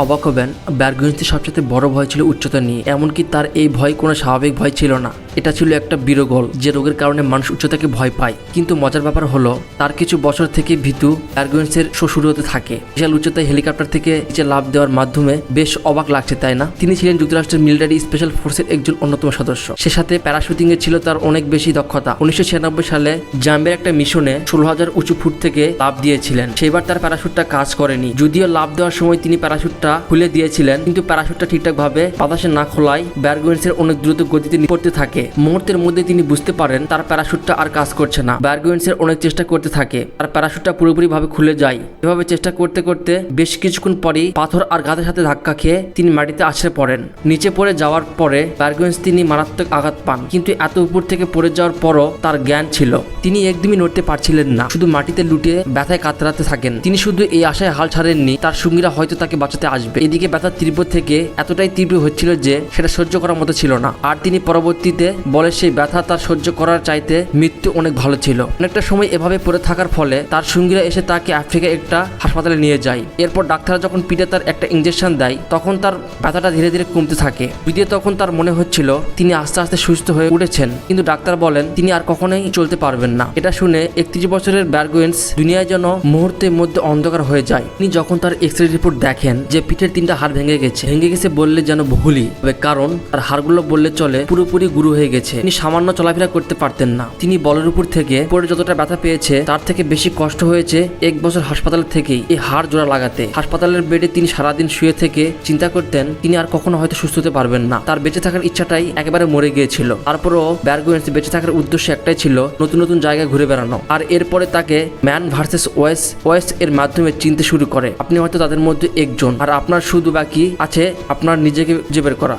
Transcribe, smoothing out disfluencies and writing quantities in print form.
অবাক হবেন, ব্যারগুইন্সের সবচেয়ে বড় ভয় ছিল উচ্চতা নিয়ে। এমনকি তার এই ভয় কোনো স্বাভাবিক ভয় ছিল না, এটা ছিল একটা বিরগল যে রোগের কারণে মানুষ উচ্চতাকে ভয় পায়। কিন্তু মজার ব্যাপার হলো, তার কিছু বছর থেকে ভীতু ব্যারগুইন্সের শো শুরু হতে থাকে। বিশাল উচ্চতায় হেলিকপ্টার থেকে নিচে লাফ দেওয়ার মাধ্যমে বেশ অবাক লাগছে, তাই না? তিনি ছিলেন যুক্তরাষ্ট্রের মিলিটারি স্পেশাল ফোর্সের একজন অন্যতম সদস্য। সে সাথে প্যারাশুটিং এ ছিল তার অনেক বেশি দক্ষতা। 1996 সালে জাম্বিয়ার একটা মিশনে 16,000 উঁচু ফুট থেকে লাফ দিয়েছিলেন। সেবার তার প্যারাশুটটা কাজ করেনি। যদিও লাফ দেওয়ার সময় তিনি প্যারাশুটটা খুলে দিয়েছিলেন, কিন্তু প্যারাশুটটা ঠিকঠাক ভাবে বাতাসে না খোলায় ব্যারগুইন্সের অনেক দ্রুত গতিতে পড়তে থাকে। মুহূর্তের মধ্যে তিনি বুঝতে পারেন তার প্যারাশুটটা আর কাজ করছে না। ব্যারগুইন্সের অনেক চেষ্টা করতে থাকে, আর প্যারাশুটটা পুরোপুরি ভাবে খুলে যায়। এভাবে চেষ্টা করতে করতে বেশ কিছুক্ষণ পরেই পাথর আর গাছের সাথে ধাক্কা খেয়ে তিনি মাটিতে আছড়ে পড়েন। নিচে পড়ে যাওয়ার পরে ব্যারগুইন্স তিনি মারাত্মক আঘাত পান, কিন্তু এত উপর থেকে পড়ে যাওয়ার পরও তার জ্ঞান ছিল। তিনি একদমই নড়তে পারছিলেন না, শুধু মাটিতে লুটিয়ে ব্যথায় কাতরাতে থাকেন। তিনি শুধু এই আশায় হাল ছাড়েননি তার সঙ্গীরা হয়তো তাকে বাঁচাতে আসবে। এদিকে ব্যথার তীব্র থেকে এতটাই তীব্র হচ্ছিল যে সেটা সহ্য করার মতো ছিল না। আর তিনি পরবর্তীতে বলে সেই ব্যথা তার সহ্য করার চাইতে মৃত্যু অনেক ভালো ছিল। অনেকটা সময় এভাবে পড়ে থাকার ফলে তার সঙ্গীরা এসে তাকে আফ্রিকার একটা হাসপাতালে নিয়ে যায়। এরপর ডাক্তাররা যখন পিঠে তার একটা ইঞ্জেকশন দেয়, তখন তার ব্যথাটা ধীরে ধীরে কমতে থাকে। যদিও তখন তার মনে হচ্ছিল তিনি আস্তে আস্তে সুস্থ হয়ে উঠেছেন, কিন্তু ডাক্তার বলেন তিনি আর কখনোই চলতে পারবেন না। এটা শুনে 31 বছরের ব্যারগুইন্স দুনিয়ায় যেন মুহূর্তের মধ্যে অন্ধকার হয়ে যায়। তিনি যখন তার এক্সরে রিপোর্ট দেখেন যে পিঠের 3টা হাড় ভেঙে গেছে বললে যেন ভুলই হবে, কারণ তার হাড়গুলো বললে চলে পুরোপুরি গুঁড়ো হয়ে গেছে। তিনি সামান্য চলাফেরা করতে পারতেন না। তিনি বলের উপর থেকে পরে যতটা ব্যথা পেয়েছে তার থেকে বেশি কষ্ট হয়েছে 1 বছর হাসপাতাল থেকেই এই হাড় জোড়া লাগাতে। হাসপাতালের বেডে তিনি সারাদিন শুয়ে থেকে চিন্তা করতেন তিনি আর কখনো হয়তো সুস্থ হতে পারবেন না। তার বেঁচে থাকার ইচ্ছাটাই একেবারে মরে গিয়েছিল। তারপরও ব্যারগুইন্স বেঁচে থাকার উদ্দেশ্য একটাই ছিল, নতুন নতুন জায়গায় ঘুরে বেড়ানো। আর এরপরে তাকে ম্যান ভার্সেস ওয়েস এর মাধ্যমে চিনতে শুরু করে। আপনি হয়তো তাদের মধ্যে একজন, আর আপনার শুধু বাকি আছে আপনার নিজেকে খুঁজে বের করা।